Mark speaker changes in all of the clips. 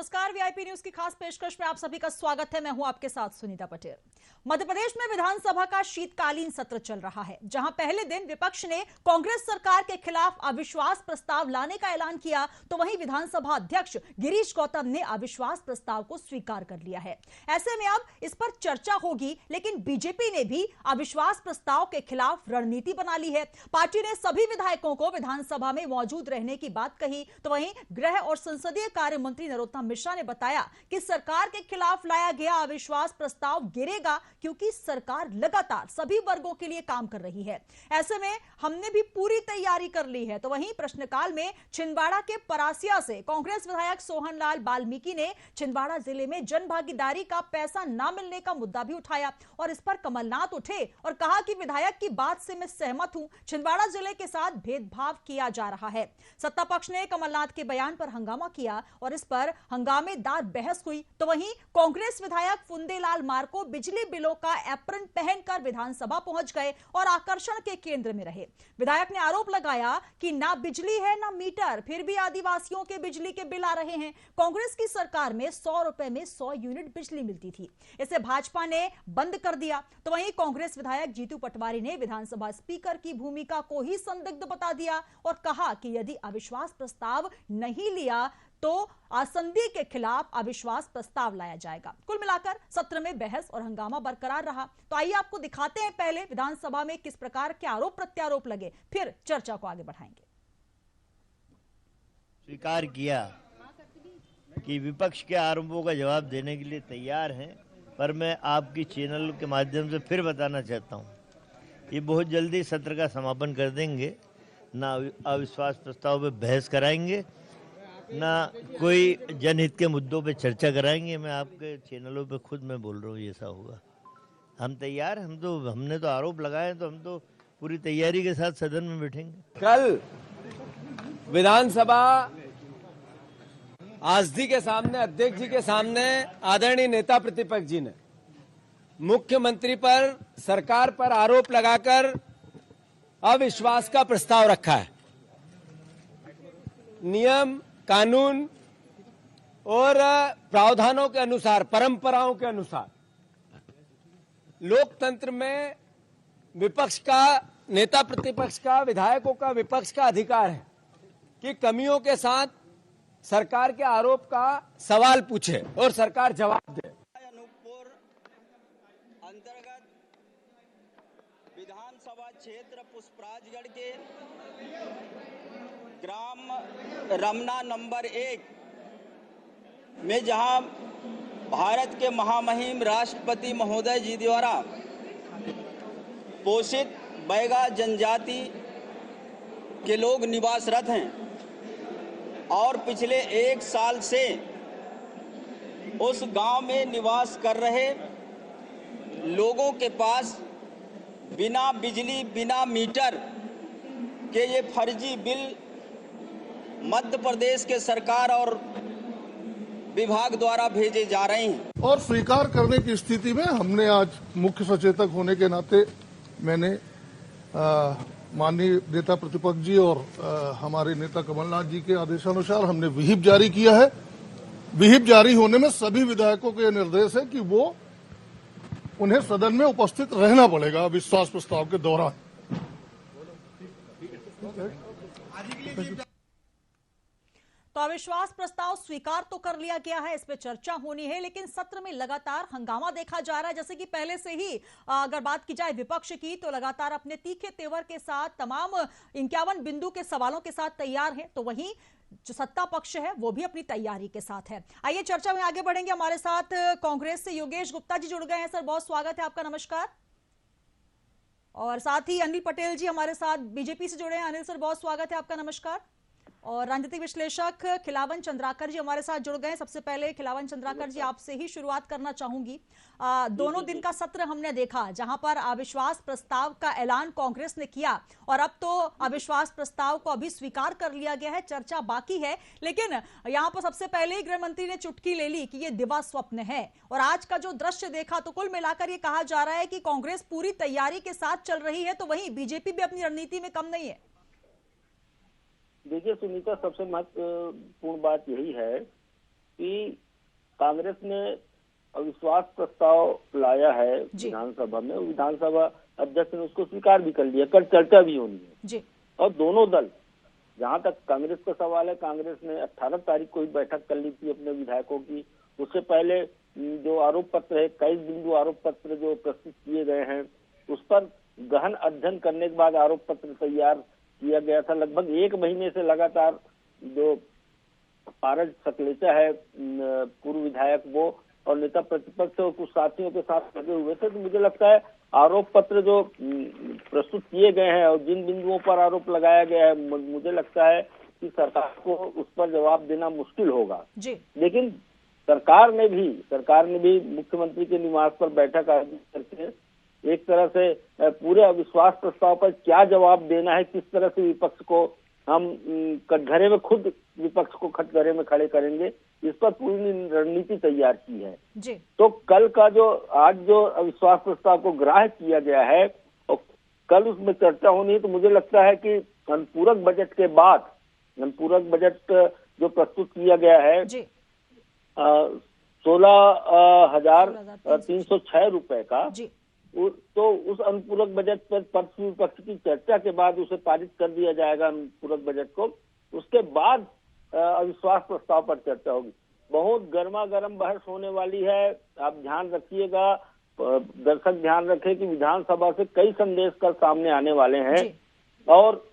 Speaker 1: नमस्कार, VIP news की खास पेशकश में आप सभी का स्वागत है। मैं हूं आपके साथ सुनीता पटेल। मध्य प्रदेश में विधानसभा का शीतकालीन सत्र चल रहा है, जहां पहले दिन विपक्ष ने कांग्रेस सरकार के खिलाफ अविश्वास प्रस्ताव लाने का ऐलान किया, तो वहीं विधानसभा अध्यक्ष गिरीश गौतम ने अविश्वास प्रस्ताव को स्वीकार कर लिया है। ऐसे में अब इस पर चर्चा होगी, लेकिन बीजेपी ने भी अविश्वास प्रस्ताव के खिलाफ रणनीति बना ली है। पार्टी ने सभी विधायकों को विधानसभा में मौजूद रहने की बात कही, तो वहीं गृह और संसदीय कार्य मंत्री नरोत्तम मिश्रा ने बताया कि सरकार के खिलाफ लाया गया अविश्वास प्रस्ताव गिरेगा, क्योंकि सरकार लगातार सभी वर्गों के लिए काम कर रही है। ऐसे में हमने भी पूरी तैयारी कर ली है। तो वहीं प्रश्नकाल में छिंदवाड़ा के परासिया से कांग्रेस विधायक सोहनलाल वाल्मीकि ने छिंदवाड़ा जिले में जनभागीदारी का पैसा न मिलने का मुद्दा भी उठाया और इस पर कमलनाथ उठे और कहा कि विधायक की बात से मैं सहमत हूं, छिंदवाड़ा जिले के साथ भेदभाव किया जा रहा है। सत्ता पक्ष ने कमलनाथ के बयान पर हंगामा किया और इस पर हंगामेदार बहस हुई। तो वहीं कांग्रेस विधायक फुंदेलाल मार्को बिजली बिलों का एप्रन पहनकर विधानसभा पहुंच गए और आकर्षण के केंद्र में रहे। विधायक ने आरोप लगाया कि ना बिजली है ना मीटर, फिर भी आदिवासियों के बिजली के बिल आ रहे हैं। कांग्रेस की सरकार में 100 रुपए में 100 यूनिट बिजली मिलती थी, इसे भाजपा ने बंद कर दिया। तो वहीं कांग्रेस विधायक जीतू पटवारी ने विधानसभा स्पीकर की भूमिका को ही संदिग्ध बता दिया और कहा कि यदि अविश्वास प्रस्ताव नहीं लिया तो आसंदी के खिलाफ अविश्वास प्रस्ताव लाया जाएगा। कुल मिलाकर सत्र में बहस और हंगामा बरकरार रहा। तो आइए आपको दिखाते हैं पहले विधानसभा में किस प्रकार के आरोप प्रत्यारोप लगे, फिर चर्चा को आगे बढ़ाएंगे।
Speaker 2: स्वीकार किया कि विपक्ष के आरोपों का जवाब देने के लिए तैयार हैं, पर मैं आपकी चैनल के माध्यम से फिर बताना चाहता हूं, ये बहुत जल्दी सत्र का समापन कर देंगे। ना अविश्वास प्रस्ताव पे बहस कराएंगे, ना कोई जनहित के मुद्दों पे चर्चा कराएंगे। मैं आपके चैनलों पे खुद मैं बोल रहा हूँ, ये ऐसा होगा। हम तैयार, हमने तो आरोप लगाए, तो हम तो पूरी तैयारी के साथ सदन में बैठेंगे।
Speaker 3: कल विधानसभा आसदी के सामने, अध्यक्ष जी के सामने आदरणीय नेता प्रतिपक्ष जी ने मुख्यमंत्री पर, सरकार पर आरोप लगाकर अविश्वास का प्रस्ताव रखा है। नियम, कानून और प्रावधानों के अनुसार, परंपराओं के अनुसार लोकतंत्र में विपक्ष का, नेता प्रतिपक्ष का, विधायकों का, विपक्ष का अधिकार है कि कमियों के साथ सरकार के आरोप का सवाल पूछे और सरकार जवाब दे।
Speaker 4: अनूपपुर अंतर्गत विधानसभा क्षेत्र पुष्पराजगढ़ के ग्राम रमना नंबर 1 में, जहां भारत के महामहिम राष्ट्रपति महोदय जी द्वारा पोषित बैगा जनजाति के लोग निवासरत हैं और पिछले 1 साल से उस गांव में निवास कर रहे लोगों के पास बिना बिजली, बिना मीटर के ये फर्जी बिल मध्य प्रदेश के सरकार और विभाग द्वारा भेजे जा रहे हैं।
Speaker 5: और स्वीकार करने की स्थिति में हमने आज मुख्य सचेतक होने के नाते मैंने माननीय नेता प्रतिपक्ष जी और हमारे नेता कमलनाथ जी के आदेशानुसार हमने विहिप जारी किया है। विहिप जारी होने में सभी विधायकों को यह निर्देश है कि वो उन्हें सदन में उपस्थित रहना पड़ेगा अविश्वास प्रस्ताव के दौरान।
Speaker 1: तो अविश्वास प्रस्ताव स्वीकार तो कर लिया गया है, इस पे चर्चा होनी है, लेकिन सत्र में लगातार हंगामा देखा जा रहा है। जैसे कि पहले से ही अगर बात की जाए विपक्ष की, तो लगातार अपने तीखे तेवर के साथ तमाम 51 बिंदु के सवालों के साथ तैयार है। तो वहीं जो सत्ता पक्ष है वो भी अपनी तैयारी के साथ है। आइए चर्चा में आगे बढ़ेंगे। हमारे साथ कांग्रेस से योगेश गुप्ता जी जुड़ गए हैं। सर, बहुत स्वागत है आपका, नमस्कार। और साथ ही अनिल पटेल जी हमारे साथ बीजेपी से जुड़े हैं। अनिल सर, बहुत स्वागत है आपका, नमस्कार। और राजनीतिक विश्लेषक खिलावन चंद्राकर जी हमारे साथ जुड़ गए। सबसे पहले खिलावन चंद्राकर जी, आपसे ही शुरुआत करना चाहूंगी। दोनों दिन का सत्र हमने देखा, जहां पर अविश्वास प्रस्ताव का ऐलान कांग्रेस ने किया और अब तो अविश्वास प्रस्ताव को अभी स्वीकार कर लिया गया है, चर्चा बाकी है। लेकिन यहां पर सबसे पहले ही गृह मंत्री ने चुटकी ले ली कि यह दिवा स्वप्न है और आज का जो दृश्य देखा, तो कुल मिलाकर यह कहा जा रहा है कि कांग्रेस पूरी तैयारी के साथ चल रही है, तो वहीं बीजेपी भी अपनी रणनीति में कम नहीं है।
Speaker 6: देखिए सुनीता, सबसे महत्वपूर्ण बात यही है कि कांग्रेस ने अविश्वास प्रस्ताव लाया है विधानसभा में, विधानसभा अध्यक्ष ने उसको स्वीकार भी कर लिया, कल चर्चा भी होनी है
Speaker 1: जी।
Speaker 6: और दोनों दल, जहां तक कांग्रेस का सवाल है, कांग्रेस ने 18 तारीख को ही बैठक कर ली थी अपने विधायकों की। उससे पहले जो आरोप पत्र है, 21 बिंदु आरोप पत्र जो प्रस्तुत किए गए हैं, उस पर गहन अध्ययन करने के बाद आरोप पत्र तैयार किया गया था। लगभग 1 महीने से लगातार जो पारस सकलेचा है पूर्व विधायक, वो और नेता प्रतिपक्ष और कुछ साथियों के साथ लगे हुए थे। तो मुझे लगता है आरोप पत्र जो प्रस्तुत किए गए हैं और जिन बिंदुओं पर आरोप लगाया गया है, मुझे लगता है कि सरकार को उस पर जवाब देना मुश्किल होगा
Speaker 1: जी।
Speaker 6: लेकिन सरकार ने भी मुख्यमंत्री के निवास पर बैठक आयोजित करके एक तरह से पूरे अविश्वास प्रस्ताव पर क्या जवाब देना है, किस तरह से विपक्ष को हम कटघरे में, खुद विपक्ष को कटघरे में खड़े करेंगे, इस पर पूरी रणनीति तैयार की है
Speaker 1: जी।
Speaker 6: तो कल का आज जो अविश्वास प्रस्ताव को ग्राह्य किया गया है और कल उसमें चर्चा होनी है, तो मुझे लगता है कि अनुपूरक बजट के बाद, अनुपूरक बजट जो प्रस्तुत किया गया है 16,306 रुपए का जी। तो उस अनुपूरक बजट पर पक्ष विपक्ष की चर्चा के बाद उसे पारित कर दिया जाएगा अनुपूरक बजट को। उसके बाद अविश्वास प्रस्ताव पर चर्चा होगी। बहुत गर्मा गर्म बहस होने वाली है। आप ध्यान रखिएगा, दर्शक ध्यान रखें कि विधानसभा से कई संदेश कल सामने आने वाले हैं और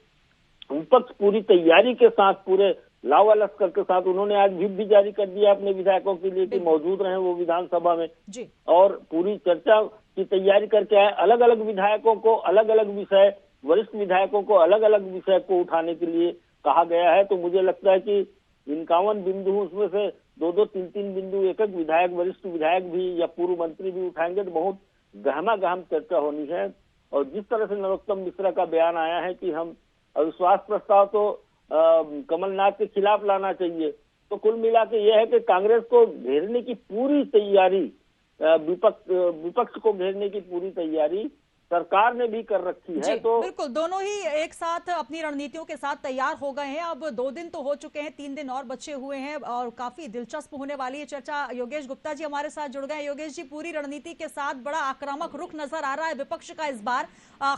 Speaker 6: विपक्ष पूरी तैयारी के साथ, पूरे लावा लश्कर के साथ, उन्होंने आज व्हिप भी जारी कर दिया अपने विधायकों के लिए कि मौजूद रहे वो विधानसभा में जी। और पूरी चर्चा की तैयारी करके आए। अलग अलग विधायकों को अलग अलग विषय, वरिष्ठ विधायकों को अलग अलग विषय को उठाने के लिए कहा गया है। तो मुझे लगता है कि 51 बिंदु, उसमें से 2-2, 3-3 बिंदु एक एक विधायक, वरिष्ठ विधायक भी या पूर्व मंत्री भी उठाएंगे तो बहुत गहमा गहम चर्चा होनी है। और जिस तरह से नरोत्तम मिश्रा का बयान आया है कि हम अविश्वास प्रस्ताव तो कमलनाथ के खिलाफ लाना चाहिए, तो कुल मिला के यह है कि कांग्रेस को घेरने की पूरी तैयारी, विपक्ष को घेरने की पूरी तैयारी सरकार ने भी कर रखी है। तो
Speaker 1: बिल्कुल दोनों ही एक साथ अपनी रणनीतियों के साथ तैयार हो गए हैं। अब 2 दिन तो हो चुके हैं, 3 दिन और बचे हुए हैं और काफी दिलचस्प होने वाली है चर्चा। योगेश गुप्ता जी हमारे साथ जुड़ गए हैं। योगेश जी, पूरी रणनीति के साथ बड़ा आक्रामक रुख नजर आ रहा है विपक्ष का इस बार।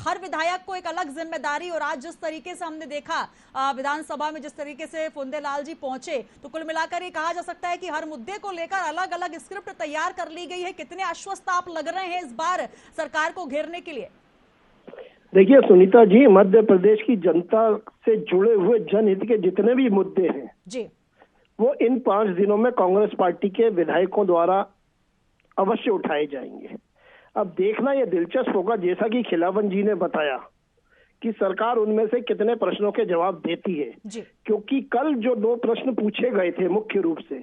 Speaker 1: हर विधायक को एक अलग जिम्मेदारी, और आज जिस तरीके से हमने देखा विधानसभा में जिस तरीके से फुंदेलाल जी पहुंचे, तो कुल मिलाकर ये कहा जा सकता है कि हर मुद्दे को लेकर अलग अलग स्क्रिप्ट तैयार कर ली गई है। कितने आश्वस्त आप लग रहे हैं इस बार सरकार को घेरने के लिए?
Speaker 7: देखिए सुनीता जी, मध्य प्रदेश की जनता से जुड़े हुए जनहित के जितने भी मुद्दे हैं जी, वो इन 5 दिनों में कांग्रेस पार्टी के विधायकों द्वारा अवश्य उठाए जाएंगे। अब देखना यह दिलचस्प होगा, जैसा कि खिलावन जी ने बताया, कि सरकार उनमें से कितने प्रश्नों के जवाब देती है जी। क्योंकि कल जो 2 प्रश्न पूछे गए थे मुख्य रूप से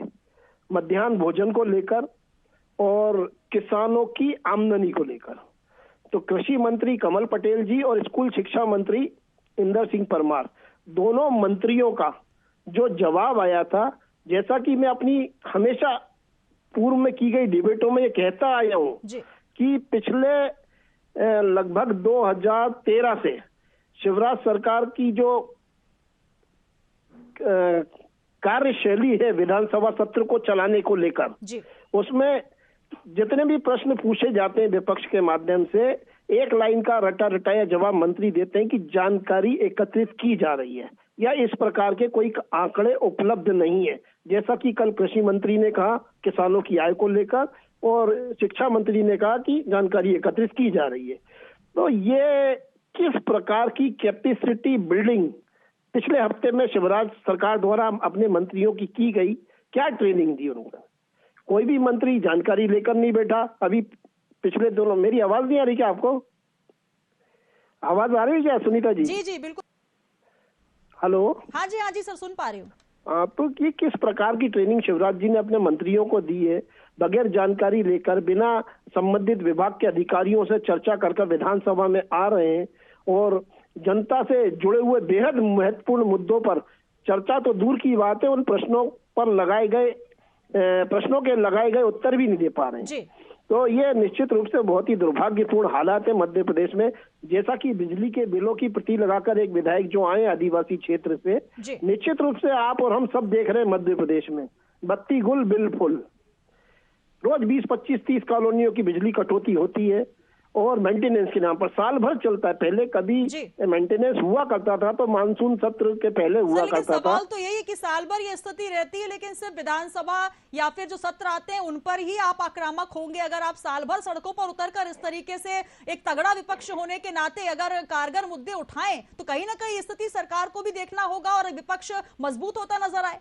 Speaker 7: मध्याह्न भोजन को लेकर और किसानों की आमदनी को लेकर, तो कृषि मंत्री कमल पटेल जी और स्कूल शिक्षा मंत्री इंदर सिंह परमार, दोनों मंत्रियों का जो जवाब आया था, जैसा कि मैं अपनी हमेशा पूर्व में की गई डिबेटों में ये कहता आया हूँ कि पिछले लगभग 2013 से शिवराज सरकार की जो कार्यशैली है विधानसभा सत्र को चलाने को लेकर, उसमें जितने भी प्रश्न पूछे जाते हैं विपक्ष के माध्यम से, एक लाइन का रटा रटाया जवाब मंत्री देते हैं कि जानकारी एकत्रित की जा रही है या इस प्रकार के कोई आंकड़े उपलब्ध नहीं है। जैसा कि कल कृषि मंत्री ने कहा किसानों की आय को लेकर और शिक्षा मंत्री ने कहा कि जानकारी एकत्रित की जा रही है। तो ये किस प्रकार की कैपेसिटी बिल्डिंग पिछले हफ्ते में शिवराज सरकार द्वारा अपने मंत्रियों की गई, क्या ट्रेनिंग दी उन्होंने? कोई भी मंत्री जानकारी लेकर नहीं बैठा। अभी पिछले दोनों, मेरी आवाज नहीं आ रही क्या आपको? आवाज आ रही है क्या सुनीता जी?
Speaker 1: जी जी बिल्कुल।
Speaker 7: हेलो,
Speaker 1: हाँ जी सर, सुन पा रही हूँ।
Speaker 7: तो ये किस प्रकार की ट्रेनिंग शिवराज जी ने अपने मंत्रियों को दी है? बगैर जानकारी लेकर, बिना संबंधित विभाग के अधिकारियों से चर्चा कर विधानसभा में आ रहे हैं और जनता से जुड़े हुए बेहद महत्वपूर्ण मुद्दों पर चर्चा तो दूर की बात है, उन प्रश्नों पर लगाए गए उत्तर भी नहीं दे पा रहे हैं। तो ये निश्चित रूप से बहुत ही दुर्भाग्यपूर्ण हालात है मध्य प्रदेश में। जैसा कि बिजली के बिलों की प्रति लगाकर एक विधायक जो आए आदिवासी क्षेत्र से, निश्चित रूप से आप और हम सब देख रहे हैं मध्य प्रदेश में बत्ती गुल बिल फुल। रोज 20, 25, 30 कॉलोनियों की बिजली कटौती होती है और मेंटेनेंस के नाम पर साल भर चलता है। पहले कभी मेंटेनेंस हुआ करता था तो मानसून सत्र के पहले हुआ करता था।
Speaker 1: सवाल तो यही है कि साल भर ये स्थिति रहती है, लेकिन सिर्फ विधानसभा या फिर जो सत्र आते हैं उन पर ही आप आक्रामक होंगे। अगर आप साल भर सड़कों पर उतरकर इस तरीके से एक तगड़ा विपक्ष होने के नाते अगर कारगर मुद्दे उठाएं तो कहीं ना कहीं स्थिति सरकार को भी देखना होगा और विपक्ष मजबूत होता नजर आए।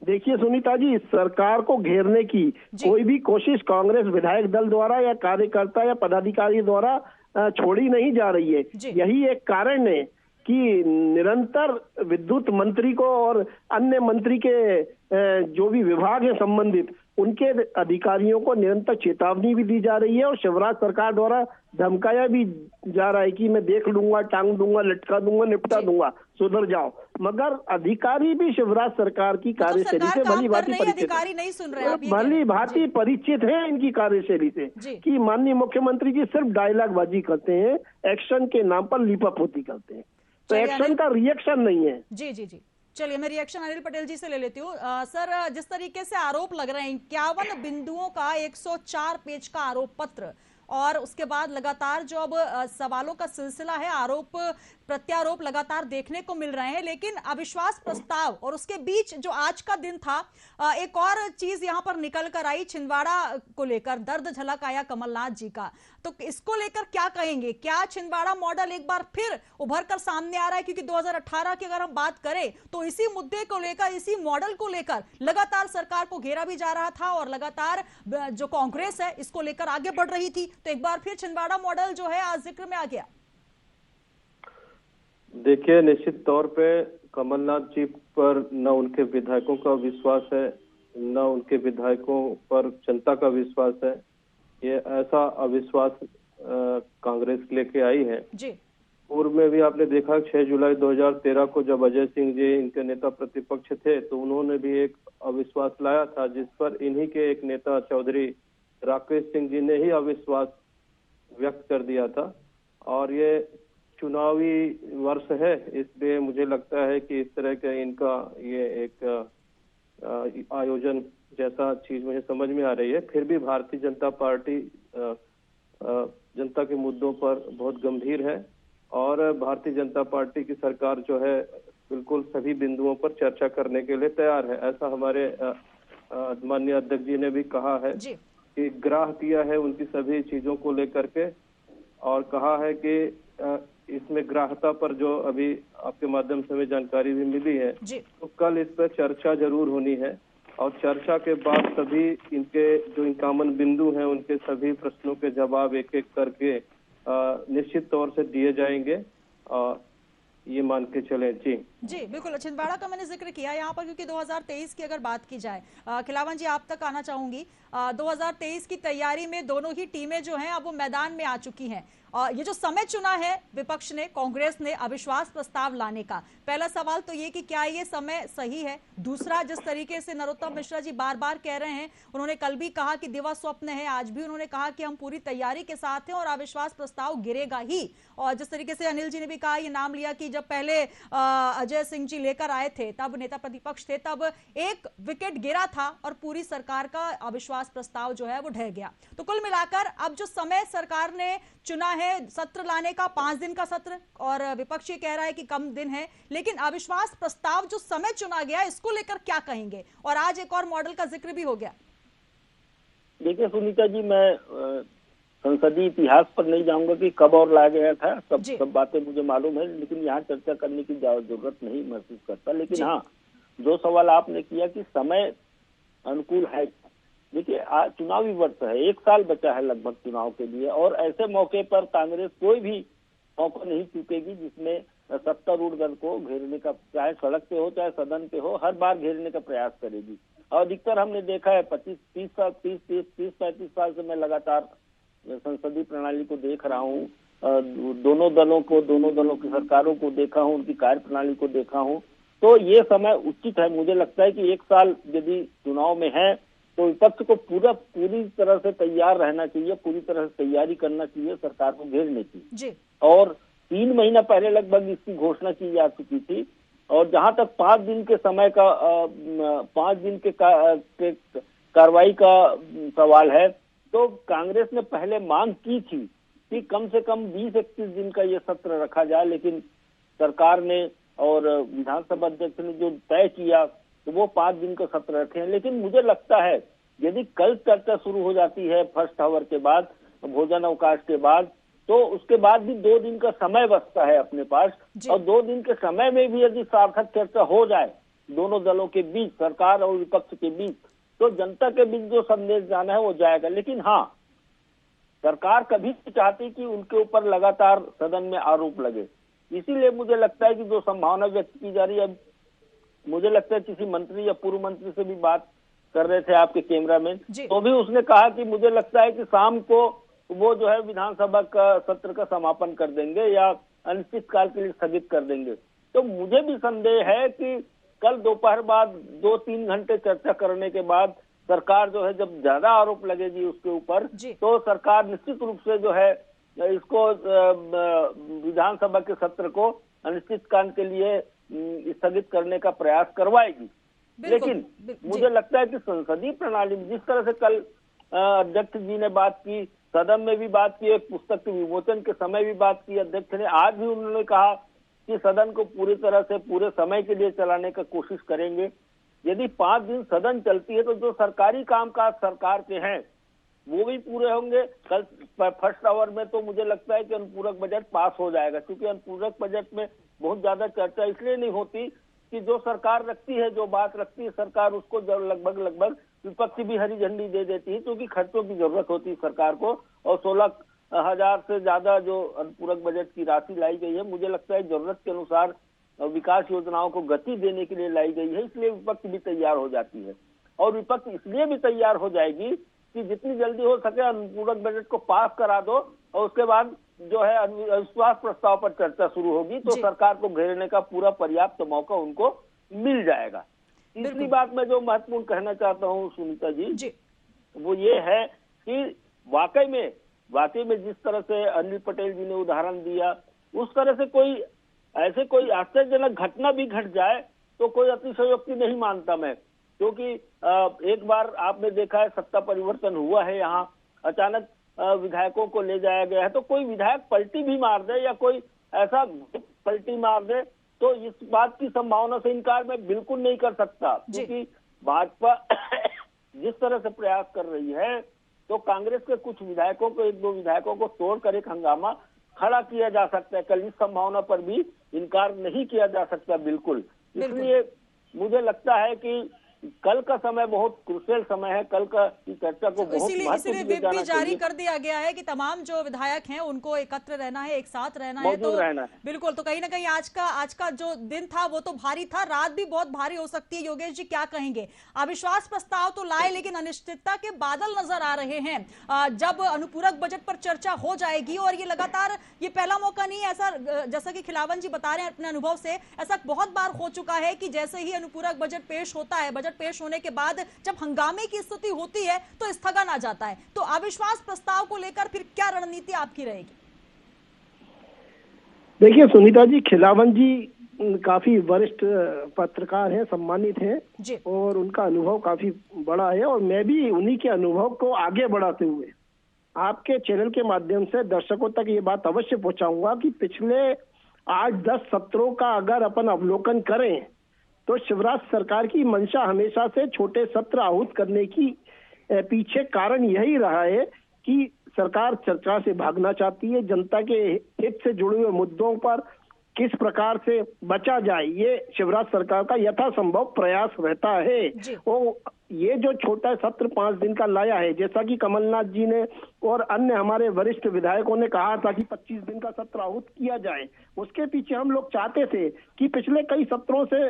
Speaker 7: देखिए सुनीता जी, सरकार को घेरने की कोई भी कोशिश कांग्रेस विधायक दल द्वारा या कार्यकर्ता या पदाधिकारी द्वारा छोड़ी नहीं जा रही है। यही एक कारण है कि निरंतर विद्युत मंत्री को और अन्य मंत्री के जो भी विभाग है संबंधित उनके अधिकारियों को निरंतर चेतावनी भी दी जा रही है और शिवराज सरकार द्वारा धमकाया भी जा रहा है कि मैं देख लूंगा, टांग दूंगा, लटका दूंगा, निपटा दूंगा, सुधर जाओ। मगर अधिकारी भी शिवराज सरकार की कार्यशैली से भली भांति परिचित है इनकी कार्यशैली से कि माननीय मुख्यमंत्री जी सिर्फ डायलॉगबाजी करते हैं, एक्शन के नाम पर लीपापोती करते हैं, तो एक्शन का रिएक्शन नहीं है।
Speaker 1: जी चलिए, मैं रिएक्शन अनिल पटेल जी से ले लेती हूँ। सर, जिस तरीके से आरोप लग रहे हैं 51 बिंदुओं का 104 पेज का आरोप पत्र और उसके बाद लगातार जो अब सवालों का सिलसिला है, आरोप प्रत्यारोप लगातार देखने को मिल रहे हैं, लेकिन अविश्वास प्रस्ताव और उसके बीच जो आज का दिन था, एक और चीज यहां पर निकल कर आई छिंदवाड़ा को लेकर, दर्द झलक आया कमलनाथ जी का। तो इसको लेकर क्या कहेंगे? क्या छिंदवाड़ा मॉडल एक बार फिर उभर कर सामने आ रहा है? क्योंकि 2018 की अगर हम बात करें तो इसी मुद्दे को लेकर, इसी मॉडल को लेकर लगातार सरकार को घेरा भी जा रहा था और लगातार जो कांग्रेस है इसको लेकर आगे बढ़ रही थी। तो एक बार फिर छिंदवाड़ा मॉडल जो है आज जिक्र में आ गया।
Speaker 8: देखिए, निश्चित तौर पे कमलनाथ जी पर न उनके विधायकों का विश्वास है, न उनके विधायकों पर जनता का विश्वास है। ये ऐसा अविश्वास कांग्रेस लेके आई है। पूर्व में भी आपने देखा 6 जुलाई 2013 को जब अजय सिंह जी इनके नेता प्रतिपक्ष थे तो उन्होंने भी एक अविश्वास लाया था, जिस पर इन्हीं के एक नेता चौधरी राकेश सिंह जी ने ही अविश्वास व्यक्त कर दिया था। और ये चुनावी वर्ष है, इसलिए मुझे लगता है कि इस तरह का इनका ये एक आयोजन जैसा चीज मुझे समझ में आ रही है। फिर भी भारतीय जनता पार्टी जनता के मुद्दों पर बहुत गंभीर है और भारतीय जनता पार्टी की सरकार जो है बिल्कुल सभी बिंदुओं पर चर्चा करने के लिए तैयार है। ऐसा हमारे माननीय अध्यक्ष जी ने भी कहा है कि ग्राह्य किया है उनकी सभी चीजों को लेकर के और कहा है कि इसमें ग्राह्यता पर जो अभी आपके माध्यम से हमें जानकारी भी मिली है तो कल इस पर चर्चा जरूर होनी है और चर्चा के बाद सभी इनके जो कॉमन बिंदु हैं उनके सभी प्रश्नों के जवाब एक एक करके निश्चित तौर से दिए जाएंगे। ये मान के चले। जी
Speaker 1: बिल्कुल, छिंदवाड़ा का मैंने जिक्र किया यहाँ पर क्योंकि 2023 की अगर बात की जाए, खिलावन जी आप तक आना चाहूंगी। 2023 की तैयारी में दोनों ही टीमें जो हैं अब वो मैदान में आ चुकी हैं। ये जो समय चुना है विपक्ष ने, कांग्रेस ने अविश्वास प्रस्ताव लाने का, पहला सवाल तो ये कि क्या ये समय सही है? दूसरा, जिस तरीके से नरोत्तम मिश्रा जी बार बार कह रहे हैं, उन्होंने कल भी कहा कि दिवा स्वप्न है, आज भी उन्होंने कहा कि हम पूरी तैयारी के साथ हैं और अविश्वास प्रस्ताव गिरेगा ही। और जिस तरीके से अनिल जी ने भी कहा, ये नाम लिया कि जब पहले अजय सिंह जी लेकर आए थे तब नेता प्रतिपक्ष थे, तब एक विकेट गिरा था और पूरी सरकार का अविश्वास प्रस्ताव जो है वो ढह गया। तो कुल मिलाकर अब जो समय सरकार ने चुना है सत्र लाने का, 5 दिन का सत्र, और विपक्ष ये कह रहा है कि कम दिन है, लेकिन अविश्वास प्रस्ताव जो समय चुना गया इसको लेकर क्या कहेंगे? और आज एक और मॉडल का जिक्र भी हो गया।
Speaker 6: देखिए सुनीता जी, मैं संसदीय इतिहास पर नहीं जाऊंगा कि कब और लाया गया था, सब बातें मुझे मालूम है, लेकिन यहाँ चर्चा करने की जरूरत नहीं महसूस करता। लेकिन हाँ, जो सवाल आपने किया कि समय अनुकूल है, देखिए चुनावी वर्ष है, 1 साल बचा है लगभग चुनाव के लिए, और ऐसे मौके पर कांग्रेस कोई भी मौका नहीं चूकेगी जिसमें सत्तारूढ़ दल को घेरने का, चाहे सड़क पे हो चाहे सदन पे हो, हर बार घेरने का प्रयास करेगी। और अधिकतर हमने देखा है 30-35 साल से मैं लगातार संसदीय प्रणाली को देख रहा हूँ, दोनों दलों की सरकारों को देखा हूँ, उनकी कार्य प्रणाली को देखा हूँ। तो ये समय उचित है, मुझे लगता है कि 1 साल यदि चुनाव में है तो विपक्ष को पूरी तरह से तैयार रहना चाहिए, पूरी तरह से तैयारी करना चाहिए सरकार को घेरने की। और 3 महीना पहले लगभग इसकी घोषणा की जा चुकी थी और जहां तक 5 दिन के समय का 5 दिन के कार्रवाई का सवाल है, तो कांग्रेस ने पहले मांग की थी कि कम से कम 20-21 दिन का ये सत्र रखा जाए, लेकिन सरकार ने और विधानसभा अध्यक्ष ने जो तय किया तो वो 5 दिन का सत्र रखे हैं। लेकिन मुझे लगता है यदि कल चर्चा शुरू हो जाती है फर्स्ट आवर के बाद, भोजन अवकाश के बाद, तो उसके बाद भी 2 दिन का समय बचता है अपने पास, और 2 दिन के समय में भी यदि सार्थक चर्चा हो जाए दोनों दलों के बीच, सरकार और विपक्ष के बीच, तो जनता के बीच जो संदेश जाना है वो जाएगा। लेकिन हाँ, सरकार कभी नहीं चाहती कि उनके ऊपर लगातार सदन में आरोप लगे, इसीलिए मुझे लगता है कि जो संभावना व्यक्त की जा रही है, मुझे लगता है किसी मंत्री या पूर्व मंत्री से भी बात कर रहे थे आपके कैमरामैन, तो भी उसने कहा कि मुझे लगता है कि शाम को वो जो है विधानसभा का सत्र का समापन कर देंगे या अनिश्चित काल के लिए स्थगित कर देंगे। तो मुझे भी संदेह है कि कल दोपहर बाद 2-3 घंटे चर्चा करने के बाद सरकार जो है, जब ज्यादा आरोप लगेगी उसके ऊपर, तो सरकार निश्चित रूप से जो है इसको विधानसभा के सत्र को अनिश्चित काल के लिए स्थगित करने का प्रयास करवाएगी। लेकिन मुझे लगता है कि संसदीय प्रणाली में जिस तरह से कल अध्यक्ष जी ने बात की, सदन में भी बात की, एक पुस्तक के विमोचन के समय भी बात की अध्यक्ष ने, आज भी उन्होंने कहा कि सदन को पूरी तरह से पूरे समय के लिए चलाने का कोशिश करेंगे। यदि 5 दिन सदन चलती है तो जो सरकारी कामकाज सरकार के हैं वो भी पूरे होंगे। कल फर्स्ट आवर में तो मुझे लगता है कि अनुपूरक बजट पास हो जाएगा, क्योंकि अनुपूरक बजट में बहुत ज्यादा चर्चा इसलिए नहीं होती कि जो सरकार रखती है, जो बात रखती है सरकार, उसको लगभग विपक्ष भी हरी झंडी दे देती है, क्योंकि खर्चों की जरूरत होती है सरकार को, और 16,000 से ज्यादा जो अनुपूरक बजट की राशि लाई गई है, मुझे लगता है जरूरत के अनुसार विकास योजनाओं को गति देने के लिए लाई गई है, इसलिए विपक्ष भी तैयार हो जाती है। और विपक्ष इसलिए भी तैयार हो जाएगी कि जितनी जल्दी हो सके अनुपूरक बजट को पास करा दो, और उसके बाद जो है अविश्वास प्रस्ताव पर चर्चा शुरू होगी, तो सरकार को घेरने का पूरा पर्याप्त मौका उनको मिल जाएगा। तीसरी बात मैं जो महत्वपूर्ण कहना चाहता हूँ सुनीता जी, वो ये है कि वाकई में जिस तरह से अनिल पटेल जी ने उदाहरण दिया, उस तरह से कोई आश्चर्यजनक घटना भी घट जाए तो कोई अतिशयोक्ति नहीं मानता मैं, क्योंकि एक बार आपने देखा है सत्ता परिवर्तन हुआ है, यहाँ अचानक विधायकों को ले जाया गया है, तो कोई विधायक पलटी भी मार दे या कोई ऐसा पलटी मार दे तो इस बात की संभावना से इनकार मैं बिल्कुल नहीं कर सकता, क्योंकि भाजपा जिस तरह से प्रयास कर रही है, तो कांग्रेस के कुछ विधायकों को, 1-2 विधायकों को तोड़कर एक हंगामा खड़ा किया जा सकता है। कल इस संभावना पर भी इनकार नहीं किया जा सकता बिल्कुल। इसलिए मुझे लगता है कि कल का समय बहुत क्रूशियल समय है, कल का चर्चा को बहुत
Speaker 1: इसीलिए व्हिप भी जारी कर दिया गया है कि तमाम जो विधायक हैं उनको एकत्र रहना है, एक साथ रहना है, तो बिल्कुल। तो कहीं ना कहीं आज का जो दिन था वो तो भारी था, रात भी बहुत भारी हो सकती है। योगेश जी क्या कहेंगे? अविश्वास प्रस्ताव तो लाए, लेकिन अनिश्चितता के बादल नजर आ रहे हैं। जब अनुपूरक बजट पर चर्चा हो जाएगी, और ये लगातार ये पहला मौका नहीं है, ऐसा जैसा कि खिलावन जी बता रहे हैं अपने अनुभव से, ऐसा बहुत बार हो चुका है कि जैसे ही अनुपूरक बजट पेश होता है, बजट पेश होने के बाद जब हंगामे की स्थिति होती है तो स्थगन आ जाता है। तो अविश्वास प्रस्ताव को लेकर फिर क्या रणनीति आपकी रहेगी?
Speaker 7: देखिए सुनीता जी, खिलावन जी काफी वरिष्ठ पत्रकार हैं, सम्मानित हैं, और उनका अनुभव काफी बड़ा है, और मैं भी उन्हीं के अनुभव को आगे बढ़ाते हुए आपके चैनल के माध्यम से दर्शकों तक ये बात अवश्य पहुंचाऊंगा कि पिछले 8-10 सत्रों का अगर अपन अवलोकन करें तो शिवराज सरकार की मंशा हमेशा से छोटे सत्र आहूत करने की पीछे कारण यही रहा है कि सरकार चर्चा से भागना चाहती है। जनता के हित से जुड़े हुए मुद्दों पर किस प्रकार से बचा जाए, ये शिवराज सरकार का यथासंभव प्रयास रहता है। और ये जो छोटा सत्र 5 दिन का लाया है, जैसा कि कमलनाथ जी ने और अन्य हमारे वरिष्ठ विधायकों ने कहा था कि 25 दिन का सत्र आहूत किया जाए, उसके पीछे हम लोग चाहते थे कि पिछले कई सत्रों से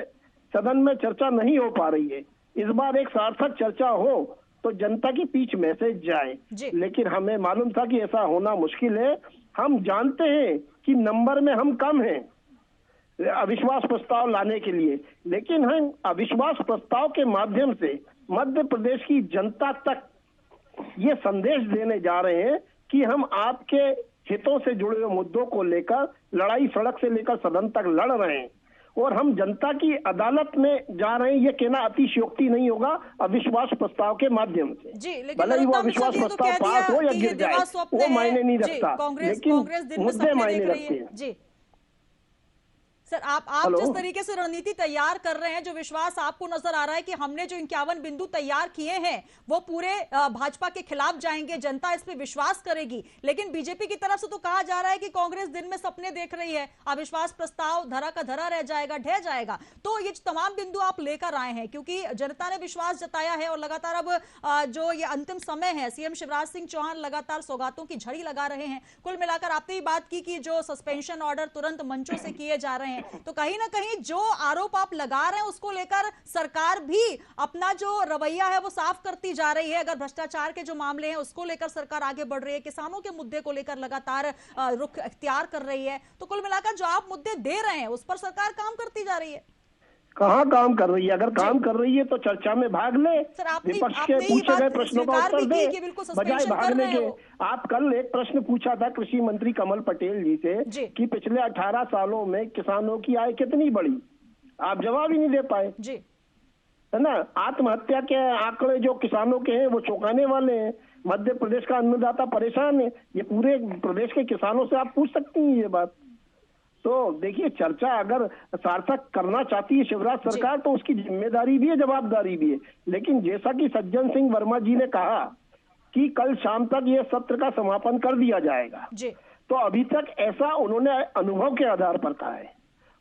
Speaker 7: सदन में चर्चा नहीं हो पा रही है, इस बार एक सार्थक चर्चा हो तो जनता के बीच मैसेज जाए। लेकिन हमें मालूम था कि ऐसा होना मुश्किल है। हम जानते हैं कि नंबर में हम कम हैं अविश्वास प्रस्ताव लाने के लिए, लेकिन हम अविश्वास प्रस्ताव के माध्यम से मध्य प्रदेश की जनता तक ये संदेश देने जा रहे हैं कि हम आपके हितों से जुड़े हुए मुद्दों को लेकर लड़ाई सड़क से लेकर सदन तक लड़ रहे हैं। और हम जनता की अदालत में जा रहे हैं, ये कहना अतिशयोक्ति नहीं होगा अविश्वास प्रस्ताव के माध्यम से।
Speaker 1: जी,
Speaker 7: भले ही वो अविश्वास प्रस्ताव पास हो या गिर जाए वो मायने नहीं रखता, लेकिन मुद्दे मायने रखते हैं।
Speaker 1: जी सर, आप जिस तरीके से रणनीति तैयार कर रहे हैं, जो विश्वास आपको नजर आ रहा है कि हमने जो 51 बिंदु तैयार किए हैं वो पूरे भाजपा के खिलाफ जाएंगे, जनता इस पे विश्वास करेगी, लेकिन बीजेपी की तरफ से तो कहा जा रहा है कि कांग्रेस दिन में सपने देख रही है, अविश्वास प्रस्ताव धरा का धरा रह जाएगा, ढह जाएगा। तो ये तमाम बिंदु आप लेकर आए हैं क्योंकि जनता ने विश्वास जताया है और लगातार अब जो ये अंतिम समय है, सीएम शिवराज सिंह चौहान लगातार सौगातों की झड़ी लगा रहे हैं। कुल मिलाकर आपने ही बात की कि जो सस्पेंशन ऑर्डर तुरंत मंचों से किए जा रहे हैं, तो कहीं ना कहीं जो आरोप आप लगा रहे हैं उसको लेकर सरकार भी अपना जो रवैया है वो साफ करती जा रही है। अगर भ्रष्टाचार के जो मामले हैं उसको लेकर सरकार आगे बढ़ रही है, किसानों के मुद्दे को लेकर लगातार रुख इख्तियार कर रही है, तो कुल मिलाकर जो आप मुद्दे दे रहे हैं उस पर सरकार काम करती जा रही है।
Speaker 7: कहाँ काम कर रही है? अगर काम कर रही है तो चर्चा में भाग ले, विपक्ष के पूछे गए प्रश्नों का उत्तर दे, बजाय भागने के। आप कल एक प्रश्न पूछा था कृषि मंत्री कमल पटेल जी से कि पिछले 18 सालों में किसानों की आय कितनी बढ़ी, आप जवाब ही नहीं दे पाए, है ना। आत्महत्या के आंकड़े जो किसानों के हैं वो चौंकाने वाले हैं। मध्य प्रदेश का अन्नदाता परेशान है, ये पूरे प्रदेश के किसानों से आप पूछ सकती हैं ये बात। तो देखिए, चर्चा अगर सार्थक करना चाहती है शिवराज सरकार तो उसकी जिम्मेदारी भी है, जवाबदारी भी है। लेकिन जैसा कि सज्जन सिंह वर्मा जी ने कहा कि कल शाम तक ये सत्र का समापन कर दिया जाएगा, तो अभी तक ऐसा उन्होंने अनुभव के आधार पर कहा है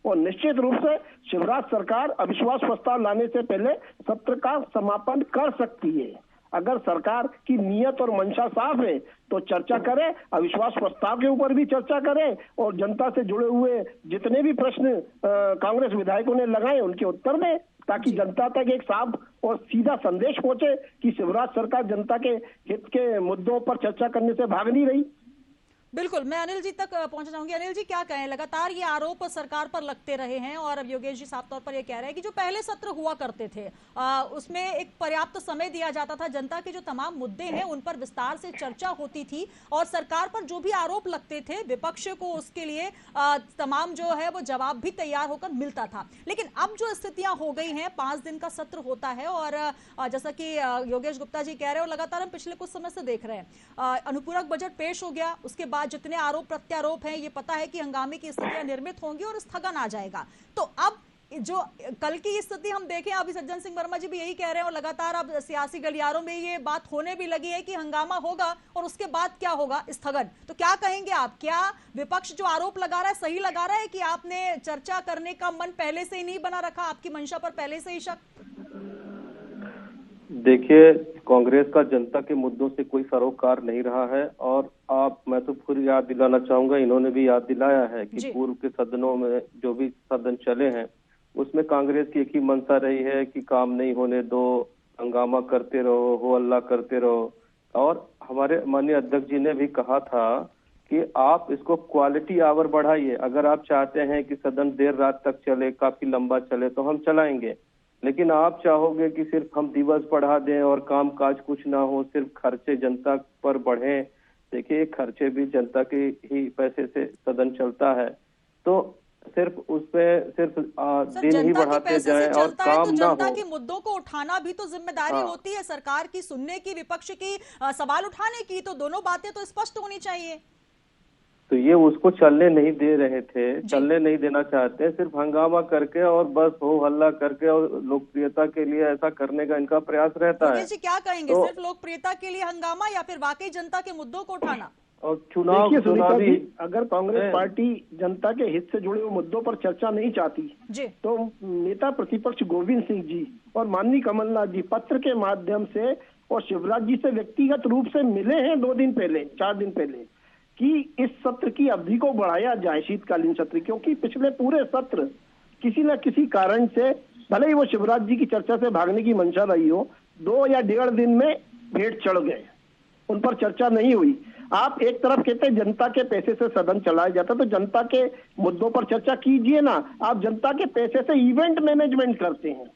Speaker 7: और निश्चित रूप से शिवराज सरकार अविश्वास प्रस्ताव लाने से पहले सत्र का समापन कर सकती है। अगर सरकार की नीयत और मंशा साफ है तो चर्चा करें, अविश्वास प्रस्ताव के ऊपर भी चर्चा करें और जनता से जुड़े हुए जितने भी प्रश्न कांग्रेस विधायकों ने लगाए उनके उत्तर दें, ताकि जनता तक एक साफ और सीधा संदेश पहुंचे कि शिवराज सरकार जनता के हित के मुद्दों पर चर्चा करने से भाग नहीं रही।
Speaker 1: बिल्कुल, मैं अनिल जी तक पहुंचना चाहूंगी। अनिल जी, क्या कहें, लगातार ये आरोप सरकार पर लगते रहे हैं और अब योगेश जी साफ तौर पर ये कह रहे हैं कि जो पहले सत्र हुआ करते थे उसमें एक पर्याप्त समय दिया जाता था, जनता के जो तमाम मुद्दे हैं उन पर विस्तार से चर्चा होती थी और सरकार पर जो भी आरोप लगते थे विपक्ष को उसके लिए तमाम जो है वो जवाब भी तैयार होकर मिलता था। लेकिन अब जो स्थितियां हो गई हैं, 5 दिन का सत्र होता है और जैसा कि योगेश गुप्ता जी कह रहे हैं और लगातार हम पिछले कुछ समय से देख रहे हैं, अनुपूरक बजट पेश हो गया, उसके बाद जितने आरोप प्रत्यारोप हैं ये पता है कि हंगामे की स्थितियां निर्मित होंगी और स्थगन आ जाएगा। तो अब जो कल की स्थिति हम देखें, अभी सज्जन सिंह वर्मा जी भी यही कह रहे हैं और लगातार अब सियासी गलियारों में ये बात होने भी लगी है कि हंगामा होगा और उसके बाद क्या होगा, स्थगन। तो क्या कहेंगे आप, क्या विपक्ष जो आरोप लगा रहा है सही लगा रहा है कि आपने चर्चा करने का मन पहले से ही नहीं बना रखा, आपकी मंशा पर पहले से ही शक?
Speaker 8: देखिए, कांग्रेस का जनता के मुद्दों से कोई सरोकार नहीं रहा है और मैं तो फिर याद दिलाना चाहूंगा, इन्होंने भी याद दिलाया है कि पूर्व के सदनों में जो भी सदन चले हैं उसमें कांग्रेस की एक ही मंशा रही है कि काम नहीं होने दो, हंगामा करते रहो, हो हल्ला करते रहो। और हमारे माननीय अध्यक्ष जी ने भी कहा था कि आप इसको क्वालिटी आवर बढ़ाइए, अगर आप चाहते हैं कि सदन देर रात तक चले, काफी लंबा चले तो हम चलाएंगे, लेकिन आप चाहोगे कि सिर्फ हम दिवस बढ़ा दें और काम काज कुछ ना हो, सिर्फ खर्चे जनता पर बढ़े। देखिए, खर्चे भी जनता के ही पैसे से सदन चलता है, तो सिर्फ उसपे सिर्फ दिन ही बढ़ाते जाएं और काम ना हो।
Speaker 1: जनता के मुद्दों को उठाना भी तो जिम्मेदारी होती है सरकार की, सुनने की, विपक्ष की, सवाल उठाने की, तो दोनों बातें तो स्पष्ट होनी चाहिए।
Speaker 8: तो ये उसको चलने नहीं दे रहे थे, चलने नहीं देना चाहते, सिर्फ हंगामा करके और बस हो हल्ला करके और लोकप्रियता के लिए ऐसा करने का इनका प्रयास रहता है।
Speaker 1: जी, क्या कहेंगे, सिर्फ लोकप्रियता के लिए हंगामा या फिर वाकई जनता के मुद्दों को उठाना?
Speaker 8: और चुनावी
Speaker 7: अगर कांग्रेस पार्टी जनता के हित से जुड़े हुए मुद्दों पर चर्चा नहीं चाहती तो नेता प्रतिपक्ष गोविंद सिंह जी और माननीय कमलनाथ जी पत्र के माध्यम से और शिवराज जी से व्यक्तिगत रूप से मिले हैं 2 दिन पहले, 4 दिन पहले, कि इस सत्र की अवधि को बढ़ाया जाए, शीतकालीन सत्र, क्योंकि पिछले पूरे सत्र किसी न किसी कारण से, भले ही वो शिवराज जी की चर्चा से भागने की मंशा रही हो, 2 या 1.5 दिन में भेंट चढ़ गए, उन पर चर्चा नहीं हुई। आप एक तरफ कहते हैं जनता के पैसे से सदन चलाया जाता, तो जनता के मुद्दों पर चर्चा कीजिए ना। आप जनता के पैसे से इवेंट मैनेजमेंट करते हैं,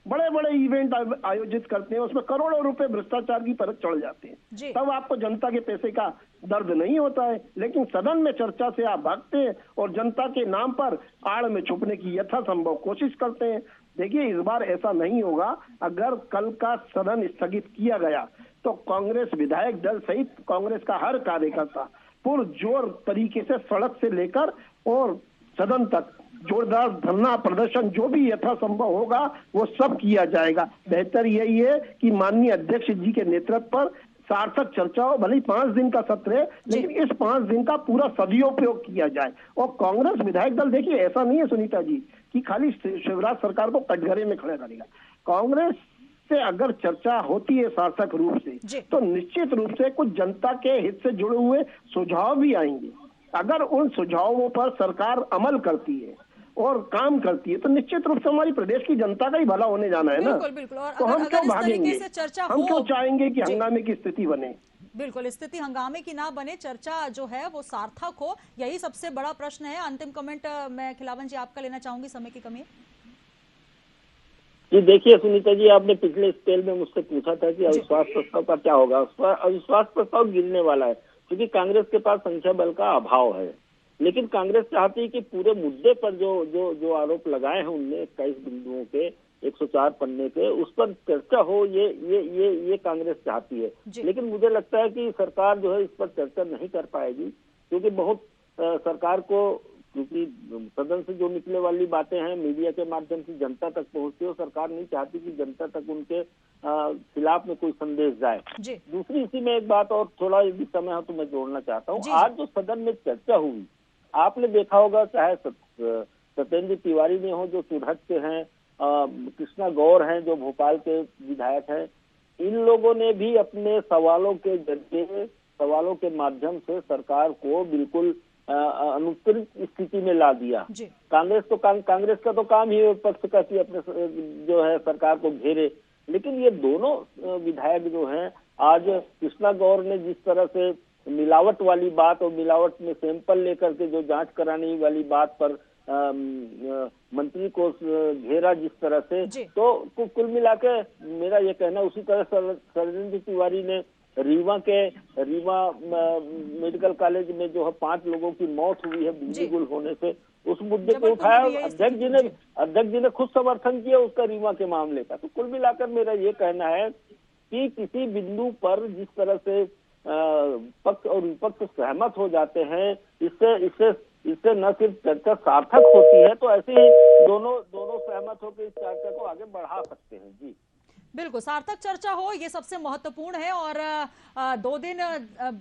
Speaker 7: बड़े बड़े इवेंट आयोजित करते हैं, उसमें करोड़ों रुपए भ्रष्टाचार की परत चढ़ जाते हैं, तब आपको जनता के पैसे का दर्द नहीं होता है। लेकिन सदन में चर्चा से आप भागते हैं और जनता के नाम पर आड़ में छुपने की यथासंभव कोशिश करते हैं। देखिए, इस बार ऐसा नहीं होगा। अगर कल का सदन स्थगित किया गया तो कांग्रेस विधायक दल सहित कांग्रेस का हर कार्यकर्ता पुरजोर तरीके से सड़क से लेकर और सदन तक जोरदार धरना प्रदर्शन जो भी यथासंभव होगा वो सब किया जाएगा। बेहतर यही है कि माननीय अध्यक्ष जी के नेतृत्व पर सार्थक चर्चा हो। भले ही 5 दिन का सत्र है, लेकिन इस 5 दिन का पूरा सदुपयोग किया जाए। और कांग्रेस विधायक दल, देखिए ऐसा नहीं है सुनीता जी कि खाली शिवराज सरकार को कटघरे में खड़ा करेगा। कांग्रेस से अगर चर्चा होती है सार्थक रूप से, तो निश्चित रूप से कुछ जनता के हित से जुड़े हुए सुझाव भी आएंगे। अगर उन सुझावों पर सरकार अमल करती है और काम करती है तो निश्चित रूप से हमारी प्रदेश की जनता का ही भला होने जाना है ना।
Speaker 1: बिल्कुल, बिल्कुल। और
Speaker 7: तो हम क्यों भागेंगे? हम क्यों चाहेंगे कि हंगामे की स्थिति बने?
Speaker 1: बिल्कुल, स्थिति हंगामे की ना बने, चर्चा जो है वो सार्थक हो, यही सबसे बड़ा प्रश्न है। अंतिम कमेंट मैं खिलावन जी आपका लेना चाहूंगी, समय की कमी है।
Speaker 6: जी देखिए सुनीता जी, आपने पिछले स्पेल में मुझसे पूछा था कि अविश्वास प्रस्ताव का क्या होगा। अविश्वास प्रस्ताव गिरने वाला है क्योंकि कांग्रेस के पास संख्या बल का अभाव है। लेकिन कांग्रेस चाहती है कि पूरे मुद्दे पर जो आरोप लगाए हैं उनने 21 बिंदुओं के 104 पन्ने के, उस पर चर्चा हो, ये कांग्रेस चाहती है। लेकिन मुझे लगता है कि सरकार जो है इस पर चर्चा नहीं कर पाएगी क्योंकि बहुत सरकार को, क्योंकि सदन से जो निकले वाली बातें हैं मीडिया के माध्यम से जनता तक पहुंचती है, सरकार नहीं चाहती कि जनता तक उनके खिलाफ में कोई संदेश जाए। दूसरी इसी में एक बात और थोड़ा यदि समय हो तो मैं जोड़ना चाहता हूँ। आज जो सदन में चर्चा हुई, आपने देखा होगा, चाहे सत्येंद्र तिवारी ने हो जो चुरहट के हैं, कृष्णा गौर हैं जो भोपाल के विधायक हैं, इन लोगों ने भी अपने सवालों के जरिए, सवालों के माध्यम से सरकार को बिल्कुल अनुत्तरित स्थिति में ला दिया। कांग्रेस का तो काम ही विपक्ष का कि अपने जो है सरकार को घेरे। लेकिन ये दोनों विधायक जो हैं, आज कृष्णा गौर ने जिस तरह से मिलावट वाली बात और मिलावट में सैंपल लेकर के जो जांच कराने वाली बात पर मंत्री को घेरा जिस तरह से, तो कुल मिला के मेरा ये कहना, उसी तरह सत्येंद्र तिवारी ने रीवा मेडिकल कॉलेज में जो है 5 लोगों की मौत हुई है बिजली गुल होने से, उस मुद्दे को उठाया। अध्यक्ष जी ने खुद समर्थन किया उसका रीवा के मामले का। तो कुल मिलाकर मेरा ये कहना है कि किसी बिंदु पर जिस तरह से पक्ष और विपक्ष सहमत हो जाते हैं, इससे न सिर्फ चर्चा सार्थक होती है, तो ऐसे ही दोनों सहमत होकर इस चर्चा को आगे बढ़ा सकते हैं। जी
Speaker 1: बिल्कुल, सार्थक चर्चा हो, ये सबसे महत्वपूर्ण है। और 2 दिन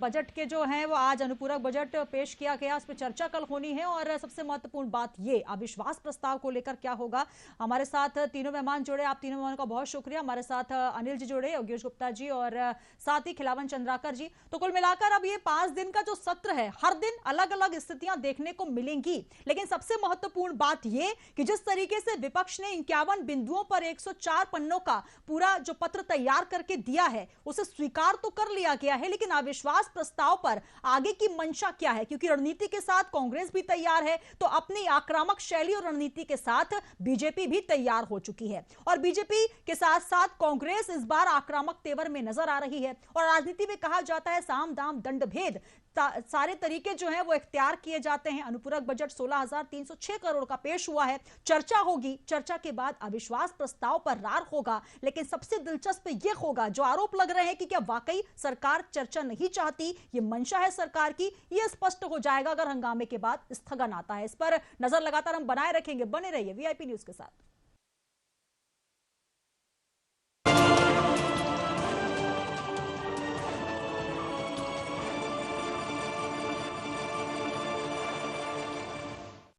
Speaker 1: बजट के जो हैं वो आज अनुपूरक बजट पेश किया गया, उस पर चर्चा कल होनी है। और सबसे महत्वपूर्ण बात ये अविश्वास प्रस्ताव को लेकर क्या होगा। हमारे साथ तीनों मेहमान जुड़े, आप तीनों मेहमानों का बहुत शुक्रिया। हमारे साथ अनिल जी जुड़े, योगेश गुप्ता जी और साथ ही खिलावन चंद्राकर जी। तो कुल मिलाकर अब ये 5 दिन का जो सत्र है, हर दिन अलग अलग स्थितियां देखने को मिलेंगी। लेकिन सबसे महत्वपूर्ण बात ये कि जिस तरीके से विपक्ष ने 51 बिंदुओं पर 104 पन्नों का पूरा जो पत्र तैयार करके दिया है उसे स्वीकार तो कर लिया गया है, लेकिन अविश्वास प्रस्ताव पर आगे की मंशा क्या है, क्योंकि रणनीति के साथ कांग्रेस भी तैयार है, तो अपनी आक्रामक शैली और रणनीति के साथ बीजेपी भी तैयार हो चुकी है। और बीजेपी के साथ साथ कांग्रेस इस बार आक्रामक तेवर में नजर आ रही है। और राजनीति में कहा जाता है साम दाम दंड भेद, सारे तरीके जो हैं वो इख्तियार किए जाते हैं। अनुपूरक बजट 16,306 करोड़ का पेश हुआ है, चर्चा होगी, चर्चा के बाद अविश्वास प्रस्ताव पर रार होगा। लेकिन सबसे दिलचस्प ये होगा, जो आरोप लग रहे हैं कि क्या वाकई सरकार चर्चा नहीं चाहती, ये मंशा है सरकार की, ये स्पष्ट हो जाएगा अगर हंगामे के बाद स्थगन आता है। इस पर नजर लगातार हम बनाए रखेंगे। बने रहिए VIP न्यूज के साथ।